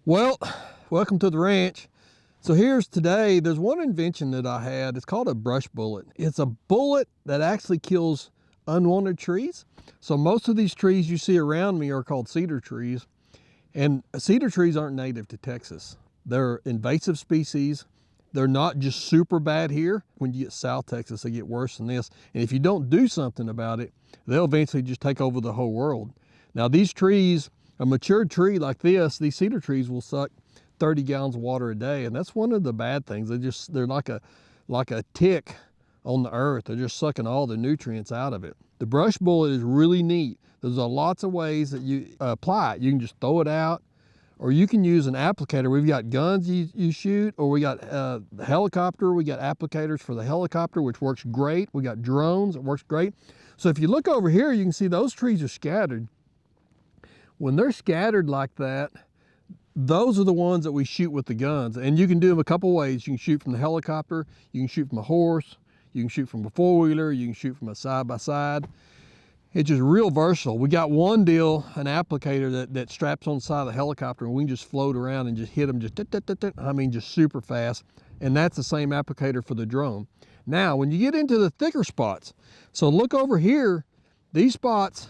Well, welcome to the ranch. So there's one invention that I had. It's called a brush bullet. It's a bullet that actually kills unwanted trees. So most of these trees you see around me are called cedar trees. And cedar trees aren't native to Texas. They're invasive species. They're not just super bad here. When you get South Texas, they get worse than this. And if you don't do something about it, they'll eventually just take over the whole world. Now these trees, a mature tree like this, these cedar trees will suck 30 gallons of water a day. And that's one of the bad things. They're like a tick on the earth. They're just sucking all the nutrients out of it. The brush bullet is really neat. There's lots of ways that you apply it. You can just throw it out, or you can use an applicator. We've got guns you shoot, or we got the helicopter. We got applicators for the helicopter, which works great. We got drones, it works great. So if you look over here, you can see those trees are scattered. When they're scattered like that, those are the ones that we shoot with the guns. And you can do them a couple ways. You can shoot from the helicopter, you can shoot from a horse, you can shoot from a four-wheeler, you can shoot from a side-by-side. It's just real versatile. We got one deal, an applicator that straps on the side of the helicopter, and we can just float around and just hit them just super fast. And that's the same applicator for the drone. Now, when you get into the thicker spots, so look over here, these spots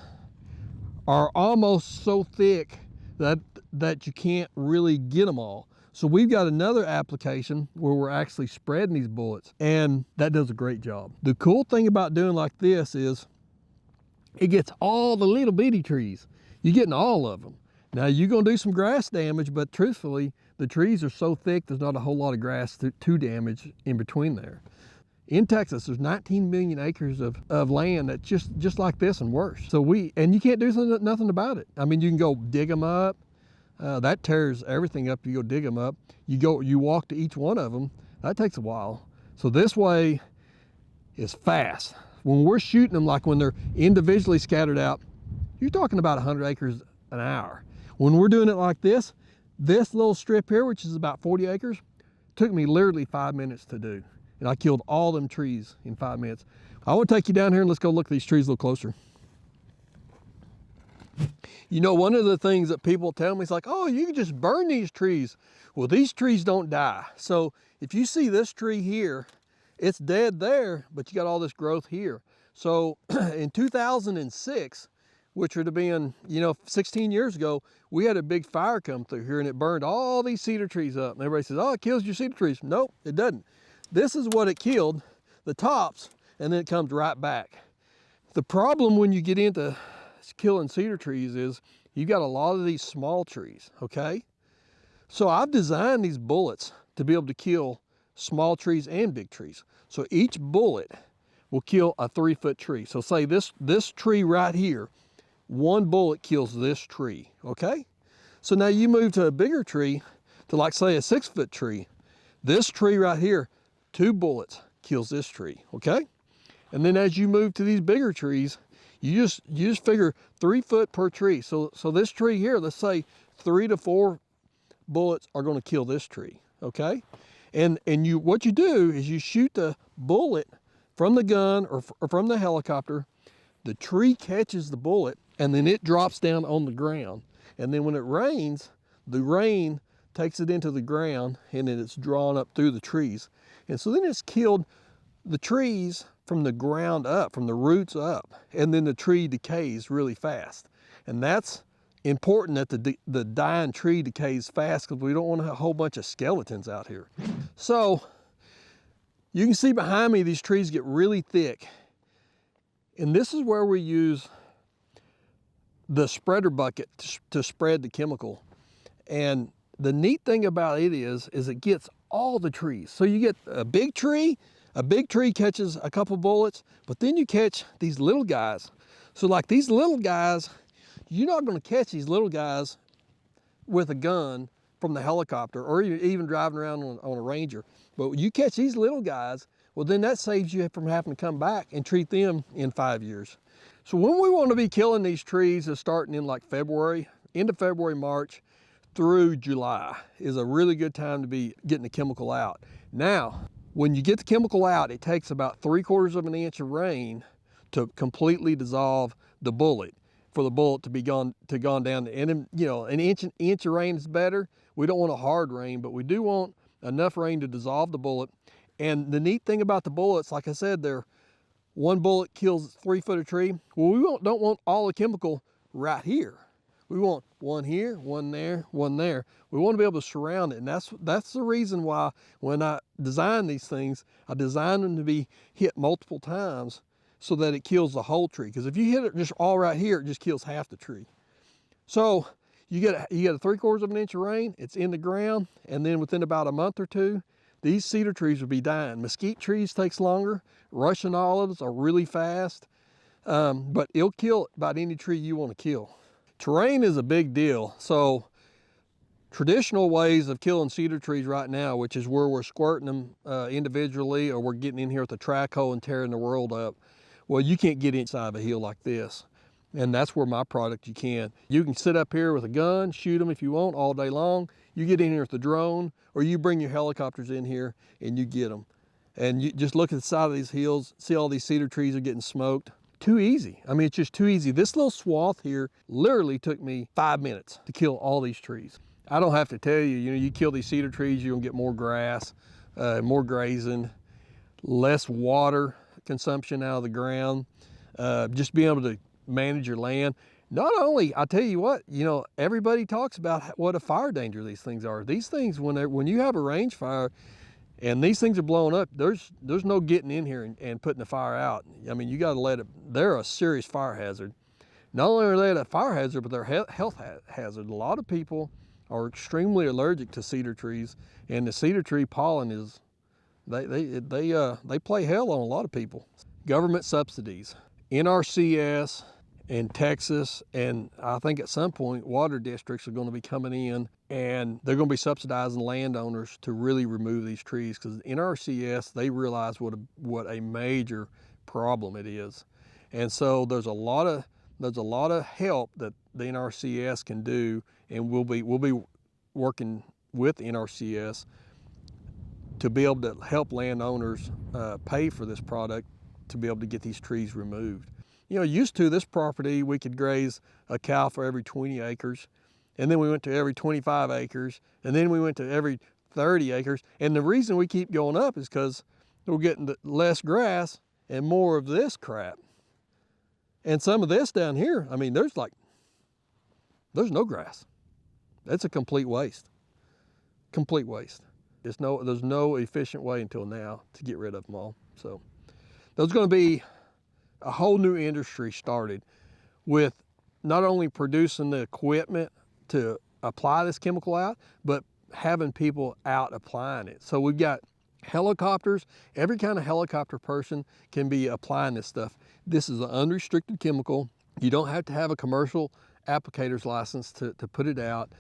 are almost so thick that you can't really get them all. So we've got another application where we're actually spreading these bullets, and that does a great job. The cool thing about doing like this is it gets all the little bitty trees. You're getting all of them. Now you're gonna do some grass damage, but truthfully, the trees are so thick, there's not a whole lot of grass to damage in between there. In Texas, there's 19 million acres of land that's just like this and worse. And you can't do nothing about it. I mean, you can go dig them up. That tears everything up. You go dig them up. You walk to each one of them. That takes a while. So this way is fast. When we're shooting them, like when they're individually scattered out, you're talking about 100 acres an hour. When we're doing it like this little strip here, which is about 40 acres, took me literally 5 minutes to do. And I killed all them trees in 5 minutes. I want to take you down here and let's go look at these trees a little closer. You know, one of the things that people tell me is like, oh, you can just burn these trees. Well, these trees don't die. So if you see this tree here, it's dead there, but you got all this growth here. So in 2006, which would have been, 16 years ago, we had a big fire come through here and it burned all these cedar trees up. And everybody says, oh, it kills your cedar trees. Nope, it doesn't. This is what it killed, the tops, and then it comes right back. The problem when you get into killing cedar trees is you got a lot of these small trees, okay? So I've designed these bullets to be able to kill small trees and big trees. So each bullet will kill a 3-foot tree. So say this tree right here, one bullet kills this tree, okay? So now you move to a bigger tree, to like say a 6-foot tree. This tree right here, 2 bullets kills this tree, okay? And then as you move to these bigger trees, you just figure 3 foot per tree. So this tree here, let's say 3 to 4 bullets are going to kill this tree, okay? And what you do is you shoot the bullet from the gun or from the helicopter. The tree catches the bullet and then it drops down on the ground. And then when it rains, the rain takes it into the ground and then it's drawn up through the trees. And so then it's killed the trees from the ground up, from the roots up, and then the tree decays really fast. And that's important that the dying tree decays fast because we don't want a whole bunch of skeletons out here. So you can see behind me, these trees get really thick. And this is where we use the spreader bucket to spread the chemical. And the neat thing about it is it gets all the trees. So you get a big tree catches a couple bullets, but then you catch these little guys. So like these little guys, you're not gonna catch these little guys with a gun from the helicopter or even driving around on a Ranger. But you catch these little guys, well then that saves you from having to come back and treat them in 5 years. So when we wanna be killing these trees is starting in like February, end of February, March, through July is a really good time to be getting the chemical out. Now, when you get the chemical out, it takes about 3/4 of an inch of rain to completely dissolve the bullet. for the bullet to be gone down. And then, you know, an inch of rain is better. We don't want a hard rain, but we do want enough rain to dissolve the bullet. And the neat thing about the bullets, like I said, one bullet kills 3 foot of tree. Well, we don't want all the chemical right here. We want one here, one there, one there. We want to be able to surround it. And that's the reason why when I design these things, I design them to be hit multiple times so that it kills the whole tree. Because if you hit it just all right here, it just kills half the tree. So you get a 3/4 of an inch of rain, it's in the ground, and then within about a month or two, these cedar trees will be dying. Mesquite trees takes longer. Russian olives are really fast, but it'll kill about any tree you want to kill. Terrain is a big deal. So traditional ways of killing cedar trees right now, which is where we're squirting them individually, or we're getting in here with a track hoe and tearing the world up. Well, you can't get inside of a hill like this. And that's where my product you can. You can sit up here with a gun, shoot them if you want all day long. You get in here with the drone, or you bring your helicopters in here and you get them. And you just look at the side of these hills, see all these cedar trees are getting smoked. Too easy. I mean, it's just too easy. This little swath here literally took me 5 minutes to kill all these trees. I don't have to tell you, you know, you kill these cedar trees, you're gonna get more grass, more grazing, less water consumption out of the ground, just being able to manage your land. Not only, I tell you what, you know, everybody talks about what a fire danger these things are. These things, when you have a range fire and these things are blowing up, there's no getting in here and putting the fire out. I mean, you got to let it, they're a serious fire hazard. Not only are they a fire hazard, but they're a health hazard. A lot of people are extremely allergic to cedar trees, and the cedar tree pollen is, they play hell on a lot of people. Government subsidies, NRCS, in Texas, and I think at some point water districts are going to be coming in and they're going to be subsidizing landowners to really remove these trees, because NRCS, they realize what a major problem it is. And so there's a lot of help that the NRCS can do, and we'll be working with NRCS to be able to help landowners pay for this product to be able to get these trees removed. You know, used to this property, we could graze a cow for every 20 acres, and then we went to every 25 acres, and then we went to every 30 acres. And the reason we keep going up is because we're getting less grass and more of this crap. And some of this down here, I mean, there's no grass. That's a complete waste. Complete waste. There's no efficient way until now to get rid of them all. So there's going to be a whole new industry started with not only producing the equipment to apply this chemical out, but having people out applying it. So we've got helicopters. Every kind of helicopter person can be applying this stuff. This is an unrestricted chemical. You don't have to have a commercial applicator's license to put it out.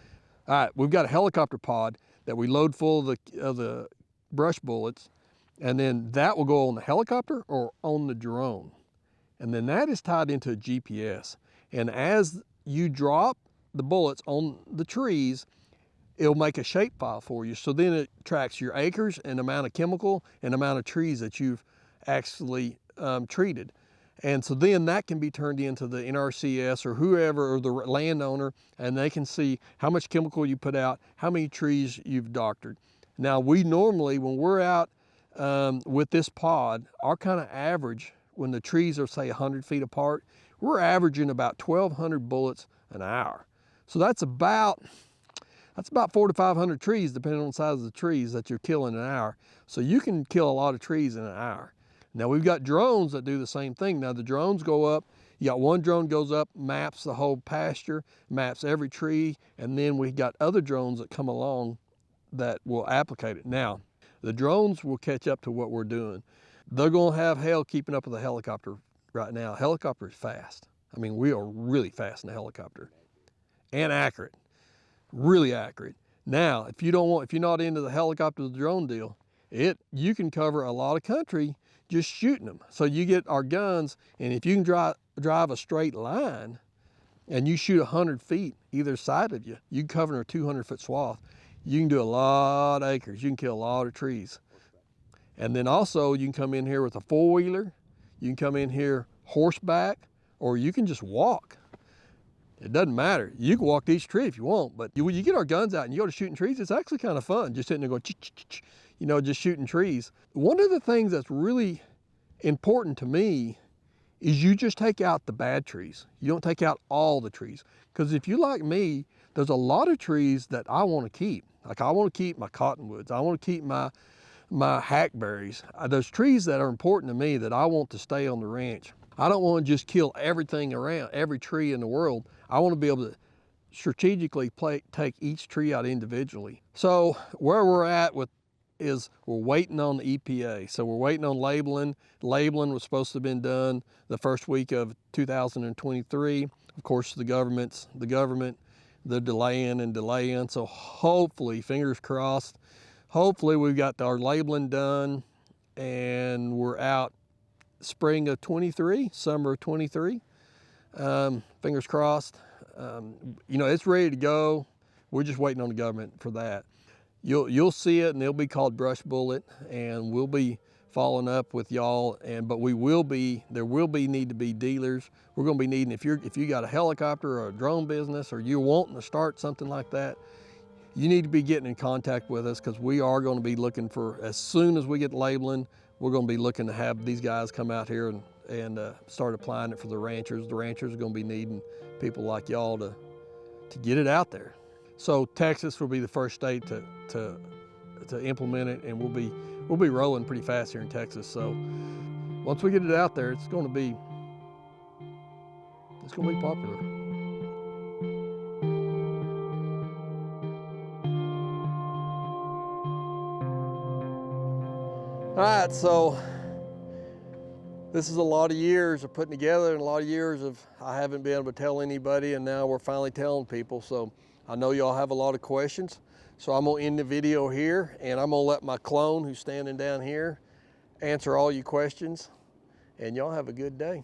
All right, we've got a helicopter pod that we load full of the brush bullets, and then that will go on the helicopter or on the drone. And then that is tied into a GPS. And as you drop the bullets on the trees, it'll make a shapefile for you. So then it tracks your acres and amount of chemical and amount of trees that you've actually treated. And so then that can be turned into the NRCS or whoever, or the landowner, and they can see how much chemical you put out, how many trees you've doctored. Now, we normally, when we're out with this pod, our kind of average, when the trees are, say, 100 feet apart, we're averaging about 1,200 bullets an hour. So that's about 400 to 500 trees, depending on the size of the trees that you're killing an hour. So you can kill a lot of trees in an hour. Now, we've got drones that do the same thing. Now, the drones go up. You got one drone goes up, maps the whole pasture, maps every tree, and then we got other drones that come along that will applicate it. Now, the drones will catch up to what we're doing. They're going to have hell keeping up with the helicopter right now. Helicopter is fast. I mean, we are really fast in the helicopter, and accurate, really accurate. Now, if you're not into the helicopter to the drone deal, you can cover a lot of country just shooting them. So you get our guns, and if you can drive a straight line and you shoot 100 feet either side of you, you can cover a 200-foot swath. You can do a lot of acres. You can kill a lot of trees. And then also you can come in here with a four-wheeler. You can come in here horseback, or you can just walk. It doesn't matter. You can walk each tree if you want, but when you get our guns out and you go to shooting trees, it's actually kind of fun, just sitting there going, you know, just shooting trees. One of the things that's really important to me is you just take out the bad trees. You don't take out all the trees. Because if you like me, there's a lot of trees that I want to keep. Like I want to keep my cottonwoods. I want to keep my hackberries. There's trees that are important to me that I want to stay on the ranch. I don't want to just kill everything around, every tree in the world. I want to be able to strategically take each tree out individually. So where we're at is we're waiting on the EPA. So we're waiting on labeling. Labeling was supposed to have been done the first week of 2023. Of course, the government, they're delaying and delaying. So hopefully, fingers crossed, hopefully we've got our labeling done and we're out spring of 23, summer of 23. Fingers crossed. You know, it's ready to go. We're just waiting on the government for that. You'll see it, and it'll be called Brush Bullet, and we'll be following up with y'all. But there will need to be dealers. We're going to be needing, if you got a helicopter or a drone business, or you're wanting to start something like that, you need to be getting in contact with us, because we are going to be looking for, as soon as we get labeling, we're going to be looking to have these guys come out here and start applying it for the ranchers. The ranchers are going to be needing people like y'all to get it out there. So Texas will be the first state to implement it, and we'll be rolling pretty fast here in Texas. So once we get it out there, it's going to be popular. All right, so this is a lot of years of putting together, and a lot of years of I haven't been able to tell anybody, and now we're finally telling people. So I know y'all have a lot of questions. So I'm gonna end the video here, and I'm gonna let my clone, who's standing down here, answer all your questions, and y'all have a good day.